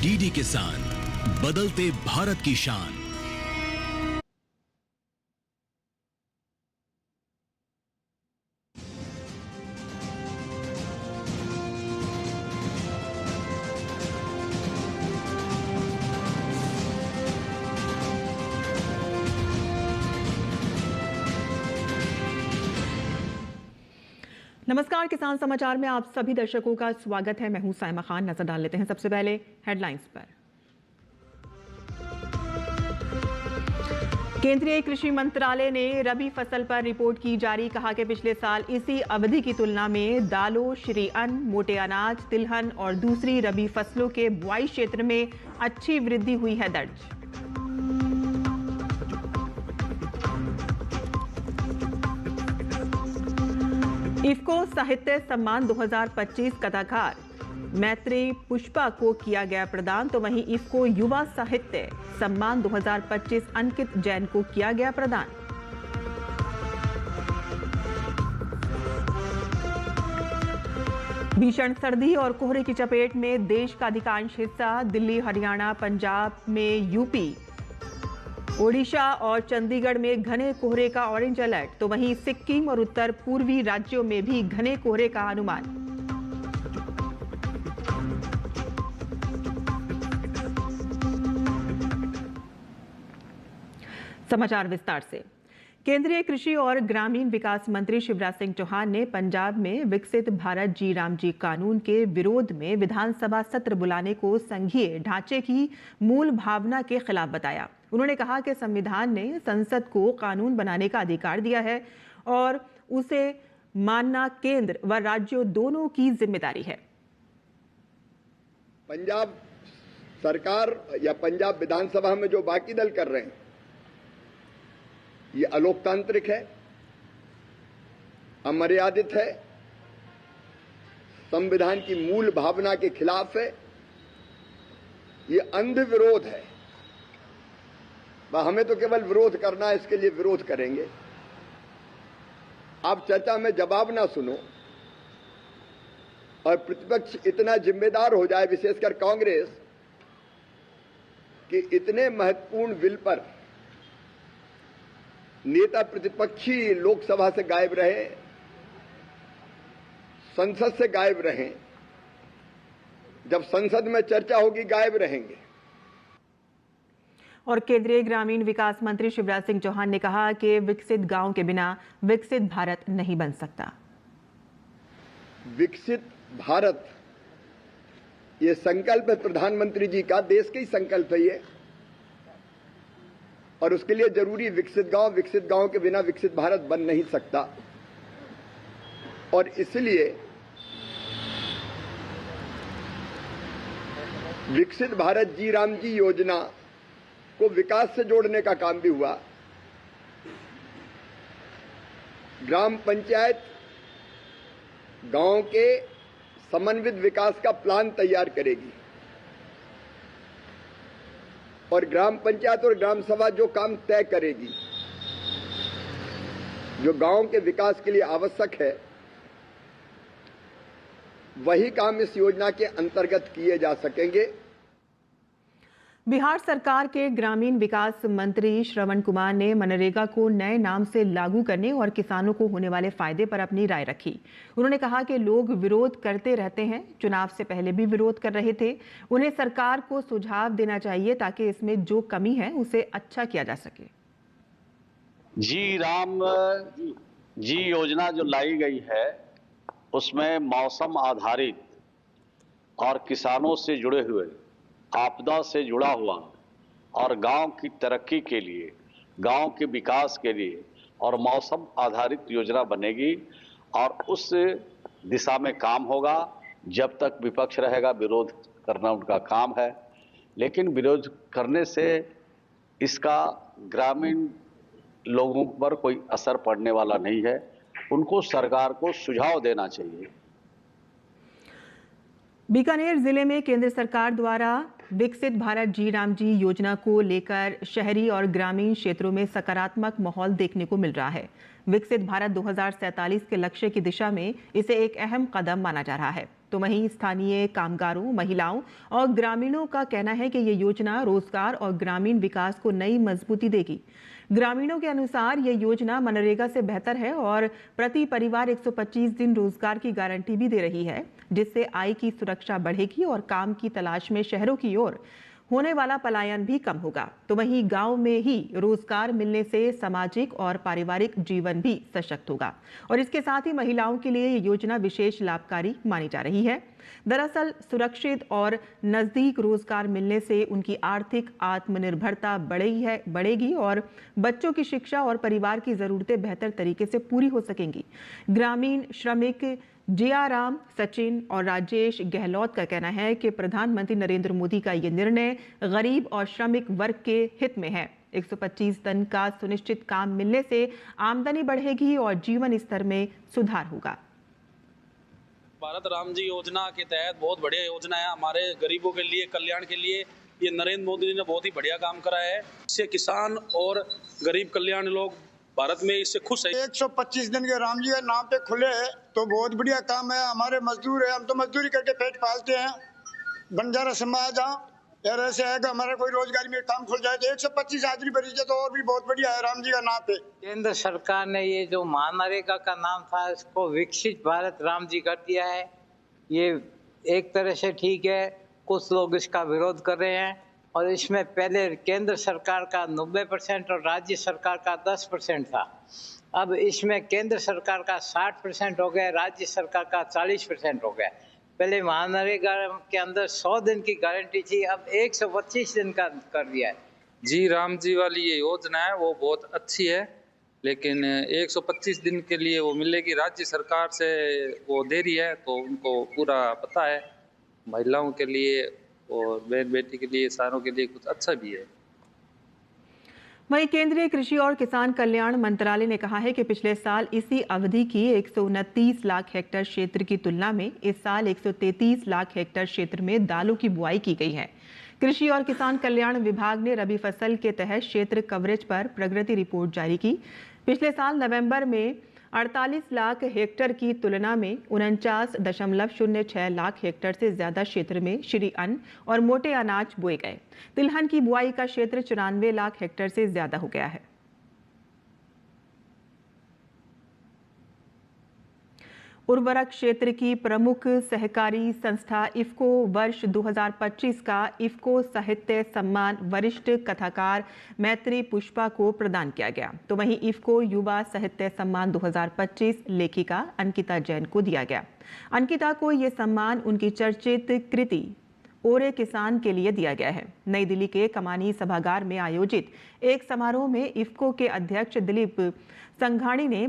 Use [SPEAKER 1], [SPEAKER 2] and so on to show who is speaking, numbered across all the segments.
[SPEAKER 1] DD किसान, बदलते भारत की शान।
[SPEAKER 2] नमस्कार, किसान समाचार में आप सभी दर्शकों का स्वागत है। मैं हूं साइमा खान। नजर डाल लेते हैं सबसे पहले हेडलाइंस पर। केंद्रीय कृषि मंत्रालय ने रबी फसल पर रिपोर्ट की जारी। कहा कि पिछले साल इसी अवधि की तुलना में दालों, श्री अन्न, मोटे अनाज, तिलहन और दूसरी रबी फसलों के बुआई क्षेत्र में अच्छी वृद्धि हुई है दर्ज। इफ्को साहित्य सम्मान 2025 कथाकार मैत्री पुष्पा को किया गया प्रदान। तो वहीं इफ्को युवा साहित्य सम्मान 2025 अंकित जैन को किया गया प्रदान। भीषण सर्दी और कोहरे की चपेट में देश का अधिकांश हिस्सा। दिल्ली, हरियाणा, पंजाब में यूपी, ओडिशा और चंडीगढ़ में घने कोहरे का ऑरेंज अलर्ट। तो वहीं सिक्किम और उत्तर पूर्वी राज्यों में भी घने कोहरे का अनुमान। समाचार विस्तार से। केंद्रीय कृषि और ग्रामीण विकास मंत्री शिवराज सिंह चौहान ने पंजाब में विकसित भारत जी राम जी कानून के विरोध में विधानसभा सत्र बुलाने को संघीय ढांचे की मूल भावना के खिलाफ बताया। उन्होंने कहा कि संविधान ने संसद को कानून बनाने का अधिकार दिया है और उसे मानना केंद्र व राज्यों दोनों की जिम्मेदारी है।
[SPEAKER 3] पंजाब सरकार या पंजाब विधानसभा में जो बाकी दल कर रहे हैं, ये अलोकतांत्रिक है, अमर्यादित है, संविधान की मूल भावना के खिलाफ है, ये अंध विरोध है। हमें तो केवल विरोध करना है, इसके लिए विरोध करेंगे। आप चर्चा में जवाब ना सुनो और प्रतिपक्ष इतना जिम्मेदार हो जाए, विशेषकर कांग्रेस, कि इतने महत्वपूर्ण बिल पर नेता प्रतिपक्षी लोकसभा से गायब रहे, संसद से गायब रहे। जब संसद में चर्चा होगी गायब रहेंगे।
[SPEAKER 2] और केंद्रीय ग्रामीण विकास मंत्री शिवराज सिंह चौहान ने कहा कि विकसित गांव के बिना विकसित भारत नहीं बन सकता।
[SPEAKER 3] विकसित भारत, ये संकल्प है प्रधानमंत्री जी का, देश का ही संकल्प है ये, और उसके लिए जरूरी विकसित गांव के बिना विकसित भारत बन नहीं सकता। और इसलिए विकसित भारत जी राम जी योजना को विकास से जोड़ने का काम भी हुआ। ग्राम पंचायत गांव के समन्वित विकास का प्लान तैयार करेगी और ग्राम पंचायत और ग्राम सभा जो काम तय करेगी, जो गांव के विकास के लिए आवश्यक है, वही काम इस योजना के अंतर्गत किए जा सकेंगे।
[SPEAKER 2] बिहार सरकार के ग्रामीण विकास मंत्री श्रवण कुमार ने मनरेगा को नए नाम से लागू करने और किसानों को होने वाले फायदे पर अपनी राय रखी। उन्होंने कहा कि लोग विरोध करते रहते हैं, चुनाव से पहले भी विरोध कर रहे थे। उन्हें सरकार को सुझाव देना चाहिए ताकि इसमें जो कमी है उसे अच्छा किया जा सके।
[SPEAKER 4] जी राम जी योजना जो लाई गई है, उसमें मौसम आधारित और किसानों से जुड़े हुए, आपदा से जुड़ा हुआ और गांव की तरक्की के लिए, गांव के विकास के लिए और मौसम आधारित योजना बनेगी और उस दिशा में काम होगा। जब तक विपक्ष रहेगा विरोध करना उनका काम है, लेकिन विरोध करने से इसका ग्रामीण लोगों पर कोई असर पड़ने वाला नहीं है। उनको सरकार को सुझाव देना चाहिए।
[SPEAKER 2] बीकानेर जिले में केंद्र सरकार द्वारा विकसित भारत जी राम जी योजना को लेकर शहरी और ग्रामीण क्षेत्रों में सकारात्मक माहौल देखने को मिल रहा है। विकसित भारत 2047 के लक्ष्य की दिशा में इसे एक अहम कदम माना जा रहा है। तो वहीं स्थानीय कामगारों, महिलाओं और ग्रामीणों का कहना है कि ये योजना रोजगार और ग्रामीण विकास को नई मजबूती देगी। ग्रामीणों के अनुसार ये योजना मनरेगा से बेहतर है और प्रति परिवार 125 दिन रोजगार की गारंटी भी दे रही है, जिससे आय की सुरक्षा बढ़ेगी और काम की तलाश में शहरों की ओर होने वाला पलायन भी कम होगा। तो वहीं गांव में ही रोजगार मिलने से सामाजिक और पारिवारिक जीवन भी सशक्त होगा और इसके साथ ही महिलाओं के लिए ये योजना विशेष लाभकारी मानी जा रही है। दरअसल सुरक्षित और नजदीक रोजगार मिलने से उनकी आर्थिक आत्मनिर्भरता बढ़ेगी और बच्चों की शिक्षा और परिवार की जरूरतें बेहतर तरीके से पूरी हो सकेंगी। ग्रामीण श्रमिक जियाराम, सचिन और राजेश गहलोत का कहना है कि प्रधानमंत्री नरेंद्र मोदी का ये निर्णय गरीब और श्रमिक वर्ग के हित में है। 125 दिन का सुनिश्चित काम मिलने से आमदनी बढ़ेगी और जीवन स्तर में सुधार होगा।
[SPEAKER 5] भारत राम जी योजना के तहत बहुत बढ़िया योजना है हमारे गरीबों के लिए, कल्याण के लिए। ये नरेंद्र मोदी जी ने बहुत ही बढ़िया काम करा है। इससे किसान और गरीब कल्याण लोग भारत में इससे खुश है।
[SPEAKER 6] 125 दिन के राम जी के नाम पे खुले है तो बहुत बढ़िया काम है। हमारे मजदूर है, हम तो मजदूरी करके पेट पालते हैं। बंजारा समाज यार ऐसे है कि हमारा कोई रोजगारी में काम खुल जाए तो 125 हाजिरी भरी जाए तो और भी बहुत बढ़िया है राम जी का नाम पे।
[SPEAKER 7] केंद्र सरकार ने ये जो महानरेगा का नाम था इसको विकसित भारत राम जी कर दिया है। ये एक तरह से ठीक है। कुछ लोग इसका विरोध कर रहे हैं और इसमें पहले केंद्र सरकार का 90% और राज्य सरकार का 10% था। अब इसमें केंद्र सरकार का 60% हो गया, राज्य सरकार का 40% हो गया। पहले महानरेगा के अंदर 100 दिन की गारंटी थी, अब 125 दिन का कर दिया है।
[SPEAKER 8] जी राम जी वाली ये योजना है वो बहुत अच्छी है, लेकिन 125 दिन के लिए वो मिलेगी, राज्य सरकार से वो दे रही है तो उनको पूरा पता है। महिलाओं के लिए और बहन बेटी के लिए, सारों के लिए कुछ अच्छा भी है।
[SPEAKER 2] वहीं केंद्रीय कृषि और किसान कल्याण मंत्रालय ने कहा है कि पिछले साल इसी अवधि की 129 लाख हेक्टेयर क्षेत्र की तुलना में इस साल 133 लाख हेक्टेयर क्षेत्र में दालों की बुआई की गई है। कृषि और किसान कल्याण विभाग ने रबी फसल के तहत क्षेत्र कवरेज पर प्रगति रिपोर्ट जारी की। पिछले साल नवंबर में 48 लाख हेक्टेयर की तुलना में 49.06 लाख हेक्टेयर से ज्यादा क्षेत्र में श्री अन्न और मोटे अनाज बोए गए। तिलहन की बुआई का क्षेत्र 94 लाख हेक्टेयर से ज्यादा हो गया है। उर्वरक क्षेत्र की प्रमुख सहकारी संस्था इफ्को वर्ष 2025 का इफ्को साहित्य सम्मान वरिष्ठ कथाकार मैत्री पुष्पा को प्रदान किया गया। तो वहीं इफ्को युवा साहित्य सम्मान 2025 लेखिका अंकिता जैन को दिया गया। अंकिता को ये सम्मान उनकी चर्चित कृति ओरे किसान के लिए दिया गया है। नई दिल्ली के कमानी सभागार में आयोजित एक समारोह में इफ्को के अध्यक्ष दिलीप संघाणी ने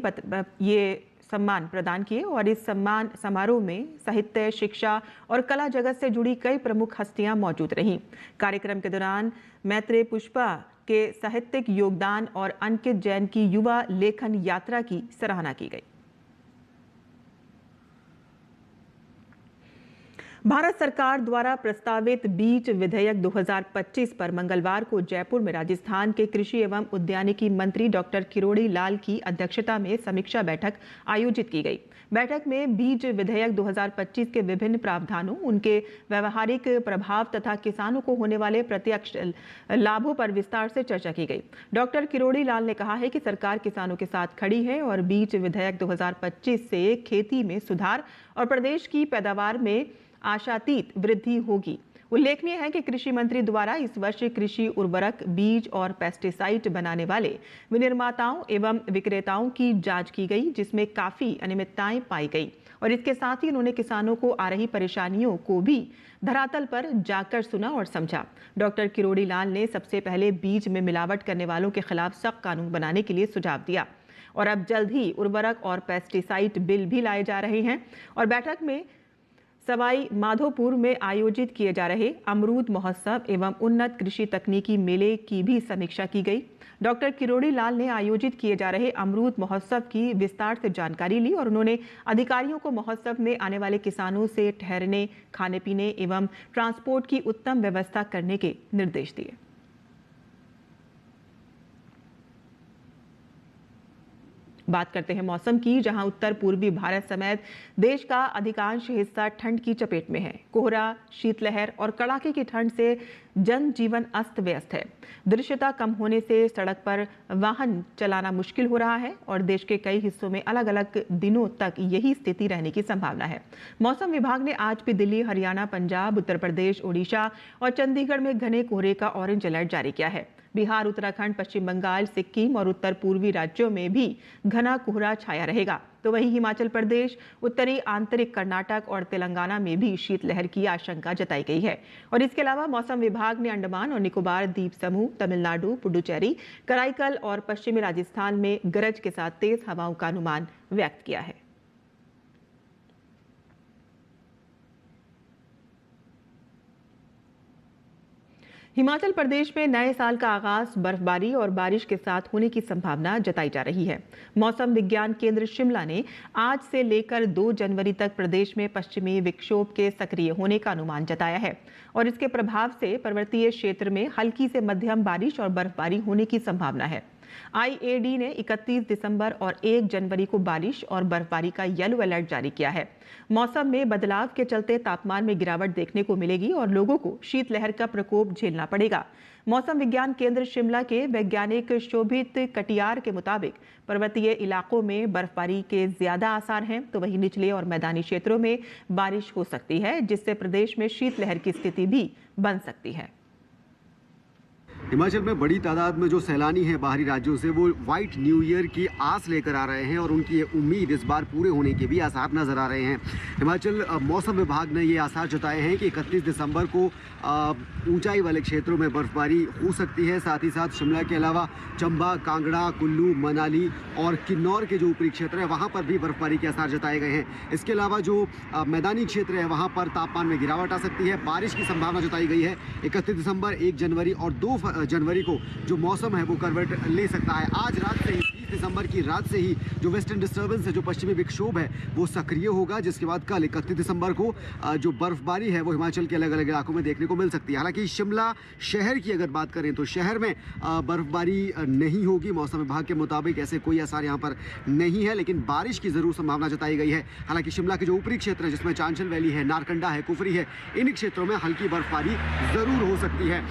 [SPEAKER 2] ये सम्मान प्रदान किए और इस सम्मान समारोह में साहित्य, शिक्षा और कला जगत से जुड़ी कई प्रमुख हस्तियां मौजूद रहीं। कार्यक्रम के दौरान मैत्री पुष्पा के साहित्यिक योगदान और अंकित जैन की युवा लेखन यात्रा की सराहना की गई। भारत सरकार द्वारा प्रस्तावित बीज विधेयक 2025 पर मंगलवार को जयपुर में राजस्थान के कृषि एवं उद्यानिकी मंत्री डॉक्टर किरोड़ी लाल की अध्यक्षता में समीक्षा बैठक आयोजित की गई। बैठक में बीज विधेयक 2025 के विभिन्न प्रावधानों, उनके व्यवहारिक प्रभाव तथा किसानों को होने वाले प्रत्यक्ष लाभों पर विस्तार से चर्चा की गई। डॉक्टर किरोड़ी लाल ने कहा है कि सरकार किसानों के साथ खड़ी है और बीज विधेयक 2025 से खेती में सुधार और प्रदेश की पैदावार में आशातीत वृद्धि होगी। उल्लेखनीय है कि कृषि मंत्री द्वारा इस वर्ष कृषि उर्वरक, बीज और पेस्टिसाइड बनाने वाले विनिर्माताओं एवं विक्रेताओं की जांच की गई, जिसमें काफी अनियमितताएं पाई गई और इसके साथ ही उन्होंने किसानों को आ रही परेशानियों को भी धरातल पर जाकर सुना और समझा। डॉक्टर किरोड़ी लाल ने सबसे पहले बीज में मिलावट करने वालों के खिलाफ सख्त कानून बनाने के लिए सुझाव दिया और अब जल्द ही उर्वरक और पेस्टिसाइड बिल भी लाए जा रहे हैं और बैठक में सवाई माधोपुर में आयोजित किए जा रहे अमरूद महोत्सव एवं उन्नत कृषि तकनीकी मेले की भी समीक्षा की गई। डॉक्टर किरोड़ी लाल ने आयोजित किए जा रहे अमरूद महोत्सव की विस्तार से जानकारी ली और उन्होंने अधिकारियों को महोत्सव में आने वाले किसानों से ठहरने, खाने पीने एवं ट्रांसपोर्ट की उत्तम व्यवस्था करने के निर्देश दिए। बात करते हैं मौसम की, जहां उत्तर पूर्वी भारत समेत देश का अधिकांश हिस्सा ठंड की चपेट में है। कोहरा, शीतलहर और कड़ाके की ठंड से जनजीवन अस्त व्यस्त है। दृश्यता कम होने से सड़क पर वाहन चलाना मुश्किल हो रहा है और देश के कई हिस्सों में अलग अलग दिनों तक यही स्थिति रहने की संभावना है। मौसम विभाग ने आज भी दिल्ली, हरियाणा, पंजाब, उत्तर प्रदेश, ओडिशा और चंडीगढ़ में घने कोहरे का ऑरेंज अलर्ट जारी किया है। बिहार, उत्तराखंड, पश्चिम बंगाल, सिक्किम और उत्तर पूर्वी राज्यों में भी घना कोहरा छाया रहेगा। तो वहीं हिमाचल प्रदेश, उत्तरी आंतरिक कर्नाटक और तेलंगाना में भी शीतलहर की आशंका जताई गई है। और इसके अलावा मौसम विभाग ने अंडमान और निकोबार द्वीप समूह, तमिलनाडु, पुडुचेरी, कराईकल और पश्चिमी राजस्थान में गरज के साथ तेज हवाओं का अनुमान व्यक्त किया है। हिमाचल प्रदेश में नए साल का आगाज बर्फबारी और बारिश के साथ होने की संभावना जताई जा रही है। मौसम विज्ञान केंद्र शिमला ने आज से लेकर 2 जनवरी तक प्रदेश में पश्चिमी विक्षोभ के सक्रिय होने का अनुमान जताया है और इसके प्रभाव से पर्वतीय क्षेत्र में हल्की से मध्यम बारिश और बर्फबारी होने की संभावना है। आईएडी ने 31 दिसंबर और 1 जनवरी को बारिश और बर्फबारी का येलो अलर्ट जारी किया है। मौसम में बदलाव के चलते तापमान में गिरावट देखने को मिलेगी और लोगों को शीतलहर का प्रकोप झेलना पड़ेगा। मौसम विज्ञान केंद्र शिमला के वैज्ञानिक शोभित कटियार के मुताबिक पर्वतीय इलाकों में बर्फबारी के ज्यादा आसार हैं, तो वहीं निचले और मैदानी क्षेत्रों में बारिश हो सकती है, जिससे प्रदेश में शीतलहर की स्थिति भी बन सकती है।
[SPEAKER 9] हिमाचल में बड़ी तादाद में जो सैलानी हैं बाहरी राज्यों से, वो व्हाइट न्यू ईयर की आस लेकर आ रहे हैं और उनकी ये उम्मीद इस बार पूरे होने के भी आसार नजर आ रहे हैं। हिमाचल मौसम विभाग ने ये आसार जताए हैं कि 31 दिसंबर को ऊंचाई वाले क्षेत्रों में बर्फबारी हो सकती है। साथ ही साथ शिमला के अलावा चंबा, कांगड़ा, कुल्लू, मनाली और किन्नौर के जो ऊपरी क्षेत्र है वहाँ पर भी बर्फबारी के आसार जताए गए हैं। इसके अलावा जो मैदानी क्षेत्र है वहाँ पर तापमान में गिरावट आ सकती है। बारिश की संभावना जताई गई है। 31 दिसंबर, 1 जनवरी और 2 जनवरी को जो मौसम है वो करवट ले सकता है। आज रात से ही, 30 दिसंबर की रात से ही जो वेस्टर्न डिस्टर्बेंस है, जो पश्चिमी विक्षोभ है, वो सक्रिय होगा, जिसके बाद कल 31 दिसंबर को जो बर्फबारी है वो हिमाचल के अलग अलग इलाकों में देखने को मिल सकती है। हालांकि शिमला शहर की अगर बात करें तो शहर में बर्फबारी नहीं होगी। मौसम विभाग के मुताबिक ऐसे कोई आसार यहाँ पर नहीं है, लेकिन बारिश की जरूर संभावना जताई गई है। हालांकि शिमला के जो ऊपरी क्षेत्र है, जिसमें चांचल वैली है, नारकंडा है, कुफरी है, इन क्षेत्रों में हल्की बर्फबारी जरूर हो सकती है।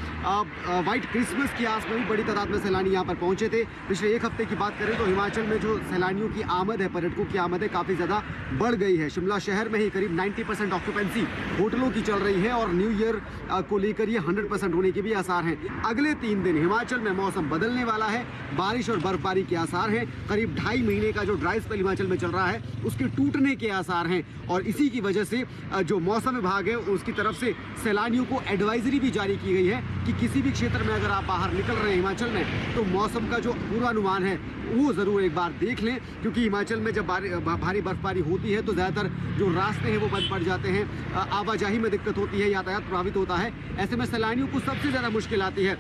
[SPEAKER 9] व्हाइट क्रिसमस की आस में भी बड़ी तादाद में सैलानी यहाँ पर पहुंचे थे। पिछले 1 हफ्ते की बात करें तो हिमाचल में जो सैलानियों की आमद है, पर्यटकों की आमद है, काफ़ी ज़्यादा बढ़ गई है। शिमला शहर में ही करीब 90% ऑक्यूपेंसी होटलों की चल रही है और न्यू ईयर को लेकर ये 100% होने के भी आसार हैं। अगले 3 दिन हिमाचल में मौसम बदलने वाला है। बारिश और बर्फबारी के आसार हैं। करीब 2.5 महीने का जो ड्राई स्पेल हिमाचल में चल रहा है उसके टूटने के आसार हैं और इसी की वजह से जो मौसम विभाग है उसकी तरफ से सैलानियों को एडवाइजरी भी जारी की गई है कि किसी भी क्षेत्र में अगर आप बाहर निकल रहे हैं हिमाचल में, तो मौसम का जो पूर्वानुमान है वो ज़रूर एक बार देख लें, क्योंकि हिमाचल में जब भारी बर्फबारी होती है तो ज़्यादातर जो रास्ते हैं वो बंद पड़ जाते हैं, आवाजाही में दिक्कत होती है, यातायात प्रभावित होता है। ऐसे में सैलानियों को सबसे ज़्यादा मुश्किल आती है।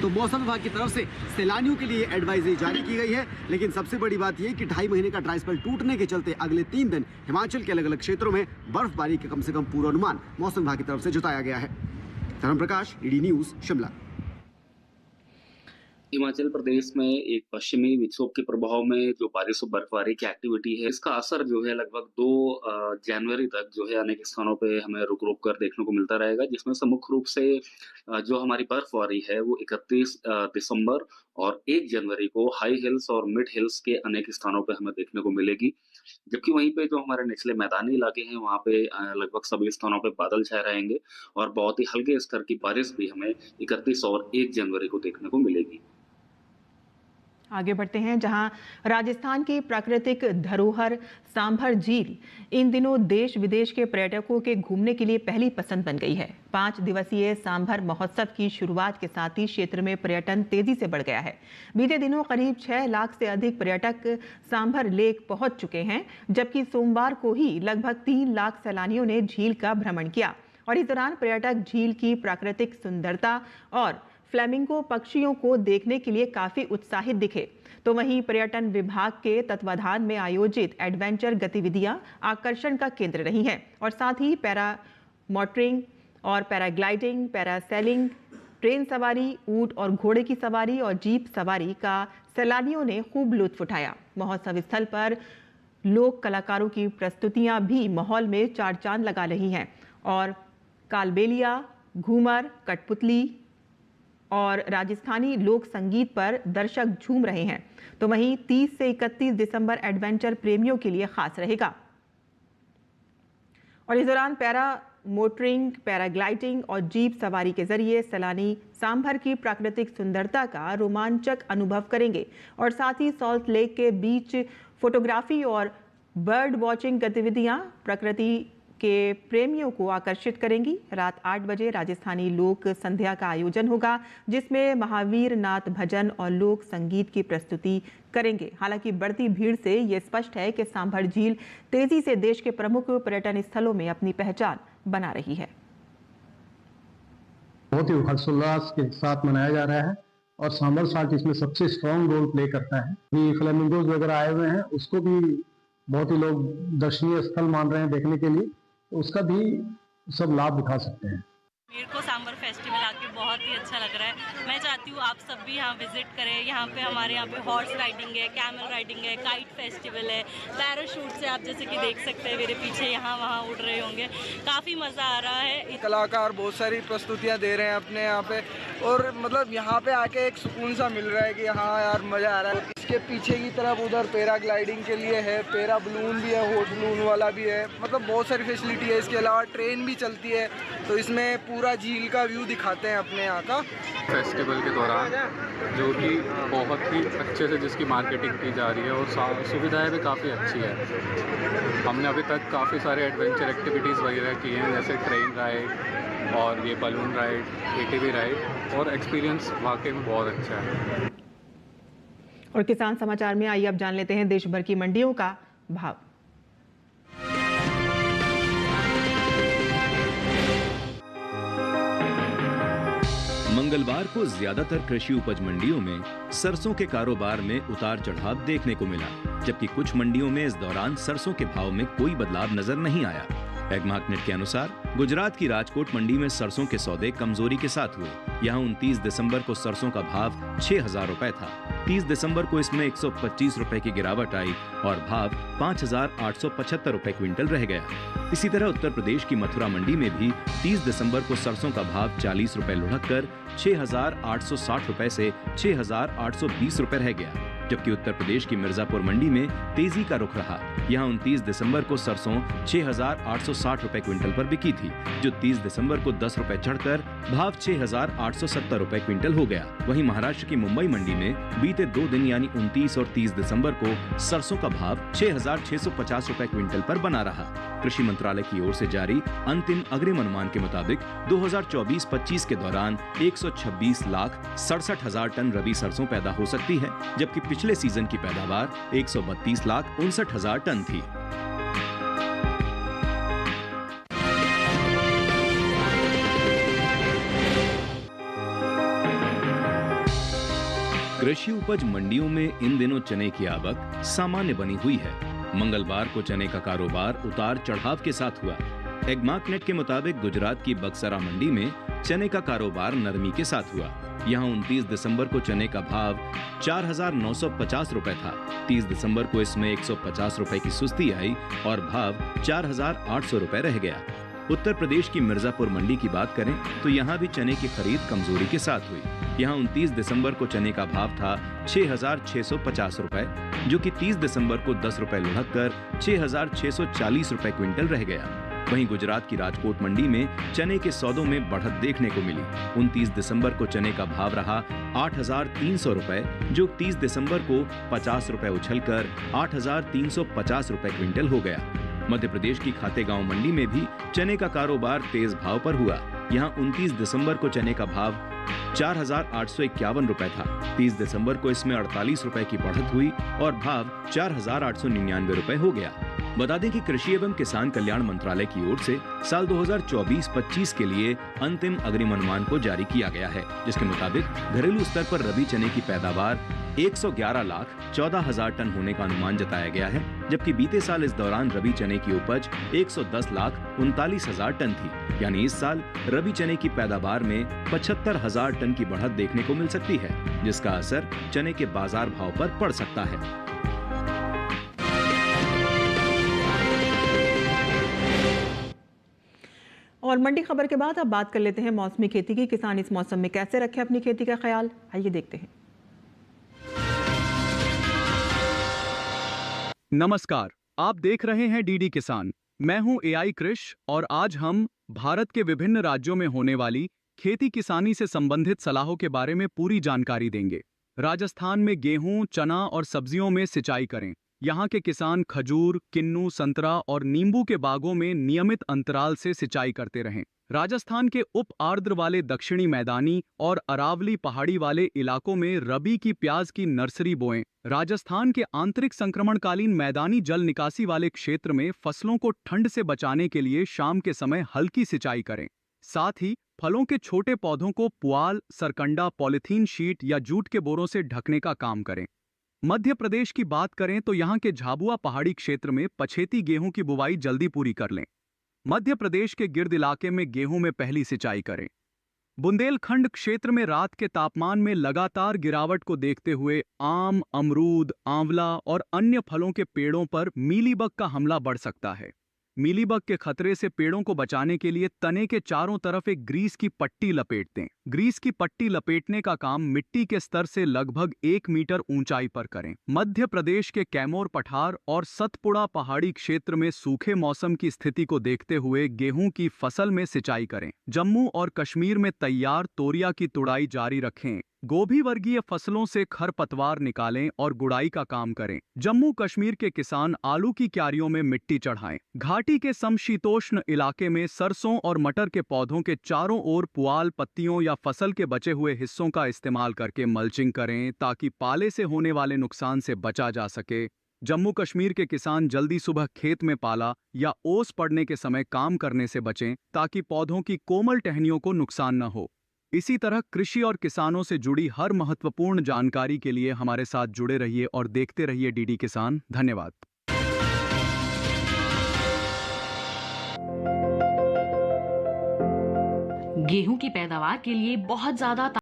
[SPEAKER 9] तो मौसम विभाग की तरफ से सैलानियों के लिए एडवाइजरी जारी की गई है। लेकिन सबसे बड़ी बात यह कि 2.5 महीने का ड्राई स्पेल टूटने के चलते अगले 3 दिन हिमाचल के अलग अलग क्षेत्रों में बर्फबारी के कम से कम पूर्वानुमान मौसम विभाग की तरफ से जताया गया है। धर्म प्रकाश, डीडी न्यूज़, शिमला।
[SPEAKER 10] हिमाचल प्रदेश में एक पश्चिमी विक्षोभ के प्रभाव में जो बारिश और बर्फबारी की एक्टिविटी है, इसका असर जो है लगभग 2 जनवरी तक जो है अनेक स्थानों पे हमें रुक रुक कर देखने को मिलता रहेगा, जिसमें से मुख्य रूप से जो हमारी बर्फबारी है वो 31 दिसंबर और 1 जनवरी को हाई हिल्स और मिड हिल्स के अनेक स्थानों पे हमें देखने को मिलेगी। जबकि वहीं पे जो हमारे निचले मैदानी इलाके हैं वहाँ पे लगभग सभी स्थानों पे बादल छाए रहेंगे और बहुत ही हल्के स्तर की बारिश भी हमें 31 और 1 जनवरी को देखने को मिलेगी।
[SPEAKER 2] आगे बढ़ते हैं, जहां राजस्थान की प्राकृतिक धरोहर सांभर झील इन दिनों देश विदेश के पर्यटकों के घूमने के लिए पहली पसंद बन गई है। 5 दिवसीय सांभर महोत्सव की शुरुआत के साथ ही क्षेत्र में पर्यटन तेजी से बढ़ गया है। बीते दिनों करीब 6 लाख से अधिक पर्यटक सांभर लेक पहुंच चुके हैं, जबकि सोमवार को ही लगभग 3 लाख सैलानियों ने झील का भ्रमण किया। और इस दौरान पर्यटक झील की प्राकृतिक सुंदरता और फ्लेमिंगो पक्षियों को देखने के लिए काफी उत्साहित दिखे। तो वहीं पर्यटन विभाग के तत्वाधान में आयोजित एडवेंचर गतिविधियां आकर्षण का केंद्र रही हैं और साथ ही पैरा मोटरिंग और पैराग्लाइडिंग, पैरासेलिंग, ट्रेन सवारी, ऊंट और घोड़े की सवारी और जीप सवारी का सैलानियों ने खूब लुत्फ उठाया। महोत्सव स्थल पर लोक कलाकारों की प्रस्तुतियां भी माहौल में चार चांद लगा रही हैं और कालबेलिया, घूमर, कठपुतली और राजस्थानी लोक संगीत पर दर्शक झूम रहे हैं। तो वहीं 30 से 31 दिसंबर एडवेंचर प्रेमियों के लिए खास रहेगा और इस दौरान पैरा मोटरिंग, पैराग्लाइडिंग और जीप सवारी के जरिए सैलानी सांभर की प्राकृतिक सुंदरता का रोमांचक अनुभव करेंगे और साथ ही सॉल्ट लेक के बीच फोटोग्राफी और बर्ड वॉचिंग गतिविधियां प्रकृति के प्रेमियों को आकर्षित करेंगी। रात 8 बजे राजस्थानी लोक संध्या का आयोजन होगा, जिसमें महावीर नाथ भजन और लोक संगीत की प्रस्तुति करेंगे। हालांकि बढ़ती भीड़ से ये स्पष्ट है कि सांभर झील तेजी से देश के प्रमुख पर्यटन स्थलों में अपनी पहचान बना रही है।
[SPEAKER 11] बहुत ही हर्षोल्लास के साथ मनाया जा रहा है और सांभर साल्ट इसमें सबसे स्ट्रॉन्ग रोल प्ले करता है। भी फ्लेमिंगोज वगैरह आए हुए हैं, उसको भी बहुत ही लोग दर्शनीय स्थल मान रहे हैं देखने के लिए, उसका भी सब लाभ उठा सकते हैं।
[SPEAKER 12] मेरे को सांभर फेस्टिवल आके बहुत ही अच्छा लग रहा है। मैं चाहती हूँ आप सब भी यहाँ विजिट करें। यहाँ पे हमारे यहाँ पे हॉर्स राइडिंग है, कैमल राइडिंग है, काइट फेस्टिवल है, पैराशूट से आप जैसे कि देख सकते हैं मेरे पीछे यहाँ वहाँ उड़ रहे होंगे। काफ़ी मज़ा आ रहा है।
[SPEAKER 13] कलाकार बहुत सारी प्रस्तुतियाँ दे रहे हैं अपने यहाँ पे और मतलब यहाँ पे आके एक सुकून सा मिल रहा है कि हाँ यार मज़ा आ रहा है। इसके पीछे की तरफ उधर पैराग्लाइडिंग के लिए है, पैरा बलून भी है, हॉट बलून वाला भी है, मतलब बहुत सारी फैसिलिटी है। इसके अलावा ट्रेन भी चलती है, तो इसमें पूरा झील का व्यू दिखाते हैं अपने यहाँ का।
[SPEAKER 14] फेस्टिवल के दौरान जो कि बहुत ही अच्छे से जिसकी मार्केटिंग की जा रही है और सुविधाएं भी काफ़ी अच्छी है। हमने अभी तक काफ़ी सारे एडवेंचर एक्टिविटीज़ वगैरह की हैं, जैसे ट्रेन राइड और ये बलून राइड, ATV राइड, और एक्सपीरियंस वाकई में बहुत अच्छा है।
[SPEAKER 2] और किसान समाचार में आइए अब जान लेते हैं देश भर की मंडियों का भाव।
[SPEAKER 1] मंगलवार को ज्यादातर कृषि उपज मंडियों में सरसों के कारोबार में उतार चढ़ाव देखने को मिला, जबकि कुछ मंडियों में इस दौरान सरसों के भाव में कोई बदलाव नजर नहीं आया। एग्मार्कनेट के अनुसार गुजरात की राजकोट मंडी में सरसों के सौदे कमजोरी के साथ हुए। यहाँ 29 दिसंबर को सरसों का भाव 6,000 रुपए था। 30 दिसंबर को इसमें 125 रुपए की गिरावट आई और भाव 5,875 रुपए क्विंटल रह गया। इसी तरह उत्तर प्रदेश की मथुरा मंडी में भी 30 दिसंबर को सरसों का भाव 40 रुपए लुढ़क कर 6,860 रुपए से 6,820 रुपए रह गया, जबकि उत्तर प्रदेश की मिर्जापुर मंडी में तेजी का रुख रहा। यहाँ 29 दिसंबर को सरसों 6,860 रुपए क्विंटल पर बिकी थी, जो 30 दिसंबर को 10 रुपए चढ़कर भाव 6,870 रुपए क्विंटल हो गया। वहीं महाराष्ट्र की मुंबई मंडी में बीते 2 दिन यानी 29 और 30 दिसंबर को सरसों का भाव 6,650 रुपए क्विंटल पर बना रहा। कृषि मंत्रालय की ओर से जारी अंतिम अग्रिम अनुमान के मुताबिक 2024-25 के दौरान 126,67,000 टन रबी सरसों पैदा हो सकती है, जबकि पिछले सीजन की पैदावार 132,59,000 टन थी। कृषि उपज मंडियों में इन दिनों चने की आवक सामान्य बनी हुई है। मंगलवार को चने का कारोबार उतार चढ़ाव के साथ हुआ। एग्मार्कनेट के मुताबिक गुजरात की बक्सरा मंडी में चने का कारोबार नरमी के साथ हुआ। यहाँ 29 दिसंबर को चने का भाव 4,950 रुपए था। 30 दिसंबर को इसमें 150 रुपए की सुस्ती आई और भाव 4,800 रुपए रह गया। उत्तर प्रदेश की मिर्जापुर मंडी की बात करें तो यहाँ भी चने की खरीद कमजोरी के साथ हुई। यहाँ 29 दिसंबर को चने का भाव था 6,650 रुपए, जो कि 30 दिसंबर को 10 रुपए लुढ़क कर 6,640 रुपए क्विंटल रह गया। वहीं गुजरात की राजकोट मंडी में चने के सौदों में बढ़त देखने को मिली। 29 दिसंबर को चने का भाव रहा 8,300 रुपए, जो 30 दिसंबर को 50 रुपए उछलकर 8,350 रुपए क्विंटल हो गया। मध्य प्रदेश की खातेगांव मंडी में भी चने का कारोबार तेज भाव पर हुआ। यहां 29 दिसंबर को चने का भाव 4,851 रुपए था। 30 दिसंबर को इसमें 48 रुपए की बढ़त हुई और भाव 4,899 रुपए हो गया। बता दें कि कृषि एवं किसान कल्याण मंत्रालय की ओर से साल 2024-25 के लिए अंतिम अग्रिम अनुमान को जारी किया गया है, जिसके मुताबिक घरेलू स्तर पर रबी चने की पैदावार 111,14,000 टन होने का अनुमान जताया गया है, जबकि बीते साल इस दौरान रबी चने की उपज 110,39,000 टन थी। यानी इस साल रबी चने की पैदावार में 75,000 टन की बढ़त देखने को मिल सकती है, जिसका असर चने के बाजार भाव पर पड़ सकता है।
[SPEAKER 2] और मंडी खबर के बाद अब बात कर लेते हैं मौसमी खेती की। किसान इस मौसम में कैसे रखें अपनी खेती का ख्याल, आइए देखते हैं।
[SPEAKER 15] नमस्कार, आप देख रहे हैं डीडी किसान। मैं हूं एआई कृष और आज हम भारत के विभिन्न राज्यों में होने वाली खेती किसानी से संबंधित सलाहों के बारे में पूरी जानकारी देंगे। राजस्थान में गेहूं, चना और सब्जियों में सिंचाई करें। यहाँ के किसान खजूर, किन्नू, संतरा और नींबू के बागों में नियमित अंतराल से सिंचाई करते रहें। राजस्थान के उप आर्द्र वाले दक्षिणी मैदानी और अरावली पहाड़ी वाले इलाकों में रबी की प्याज की नर्सरी बोएं। राजस्थान के आंतरिक संक्रमणकालीन मैदानी जल निकासी वाले क्षेत्र में फसलों को ठंड से बचाने के लिए शाम के समय हल्की सिंचाई करें। साथ ही फलों के छोटे पौधों को पुआल, सरकंडा, पॉलीथीन शीट या जूट के बोरों से ढकने का काम करें। मध्य प्रदेश की बात करें तो यहाँ के झाबुआ पहाड़ी क्षेत्र में पछेती गेहूं की बुवाई जल्दी पूरी कर लें। मध्य प्रदेश के गिर्द इलाके में गेहूं में पहली सिंचाई करें। बुंदेलखंड क्षेत्र में रात के तापमान में लगातार गिरावट को देखते हुए आम, अमरूद, आंवला और अन्य फलों के पेड़ों पर मीलीबग का हमला बढ़ सकता है। मीलीबग के खतरे से पेड़ों को बचाने के लिए तने के चारों तरफ एक ग्रीस की पट्टी लपेट दें। ग्रीस की पट्टी लपेटने का काम मिट्टी के स्तर से लगभग 1 मीटर ऊंचाई पर करें। मध्य प्रदेश के कैमोर पठार और सतपुड़ा पहाड़ी क्षेत्र में सूखे मौसम की स्थिति को देखते हुए गेहूं की फसल में सिंचाई करें। जम्मू और कश्मीर में तैयार तोरिया की तुड़ाई जारी रखें। गोभी वर्गीय फसलों से खरपतवार निकालें और गुड़ाई का काम करें। जम्मू कश्मीर के किसान आलू की क्यारियों में मिट्टी चढ़ाएं। घाटी के समशीतोष्ण इलाके में सरसों और मटर के पौधों के चारों ओर पुआल, पत्तियों या फसल के बचे हुए हिस्सों का इस्तेमाल करके मल्चिंग करें, ताकि पाले से होने वाले नुकसान से बचा जा सके। जम्मू कश्मीर के किसान जल्दी सुबह खेत में पाला या ओस पड़ने के समय काम करने से बचें, ताकि पौधों की कोमल टहनियों को नुकसान न हो। इसी तरह कृषि और किसानों से जुड़ी हर महत्वपूर्ण जानकारी के लिए हमारे साथ जुड़े रहिए और देखते रहिए डीडी किसान। धन्यवाद।
[SPEAKER 16] गेहूं की पैदावार के लिए बहुत ज्यादा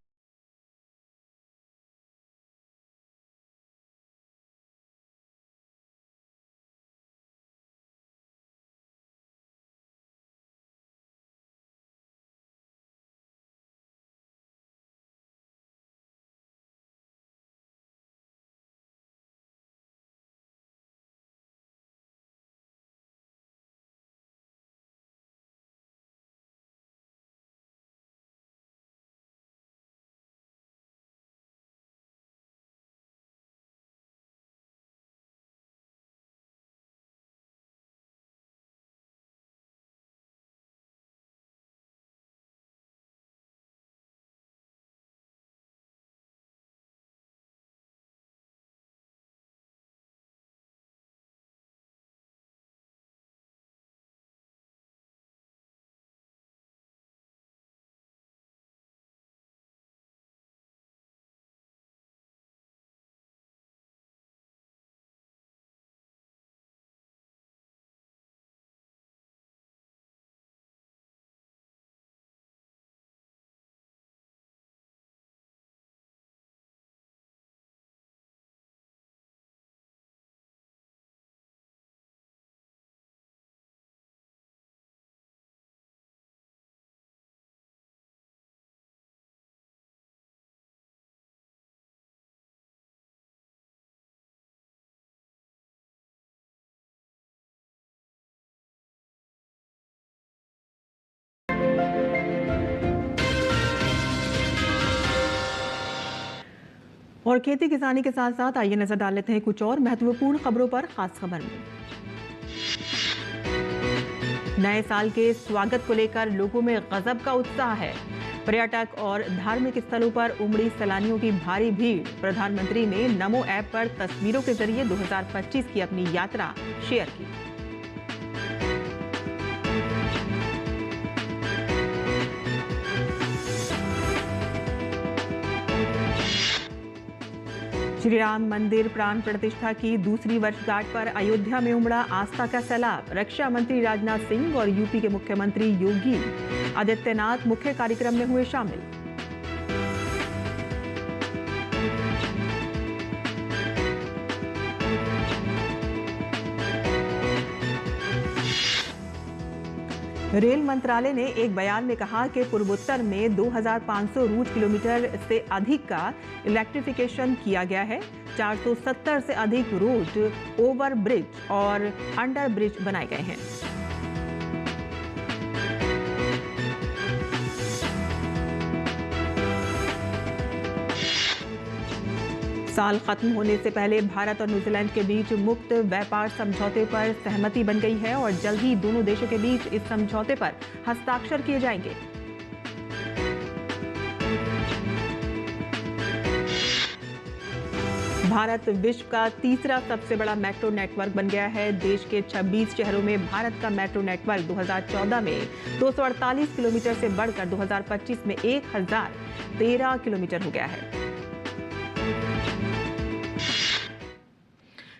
[SPEAKER 2] और खेती किसानी के साथ साथ आइए नजर डाल लेते हैं कुछ और महत्वपूर्ण खबरों पर। खास खबर में नए साल के स्वागत को लेकर लोगों में गजब का उत्साह है। पर्यटक और धार्मिक स्थलों पर उमड़ी सैलानियों की भारी भीड़। प्रधानमंत्री ने नमो ऐप पर तस्वीरों के जरिए 2025 की अपनी यात्रा शेयर की। श्री राम मंदिर प्राण प्रतिष्ठा की दूसरी वर्षगांठ पर अयोध्या में उमड़ा आस्था का सैलाब। रक्षा मंत्री राजनाथ सिंह और यूपी के मुख्यमंत्री योगी आदित्यनाथ मुख्य कार्यक्रम में हुए शामिल। रेल मंत्रालय ने एक बयान में कहा कि पूर्वोत्तर में 2500 रूट किलोमीटर से अधिक का इलेक्ट्रिफिकेशन किया गया है। 470 से अधिक रूट ओवर ब्रिज और अंडर ब्रिज बनाए गए हैं। साल खत्म होने से पहले भारत और न्यूजीलैंड के बीच मुक्त व्यापार समझौते पर सहमति बन गई है और जल्द ही दोनों देशों के बीच इस समझौते पर हस्ताक्षर किए जाएंगे। भारत विश्व का तीसरा सबसे बड़ा मेट्रो नेटवर्क बन गया है। देश के 26 शहरों में भारत का मेट्रो नेटवर्क 2014 में 248 किलोमीटर से बढ़कर 2025 में 1013 किलोमीटर हो गया है।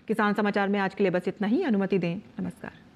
[SPEAKER 2] किसान समाचार में आज के लिए बस इतना ही। अनुमति दें। नमस्कार।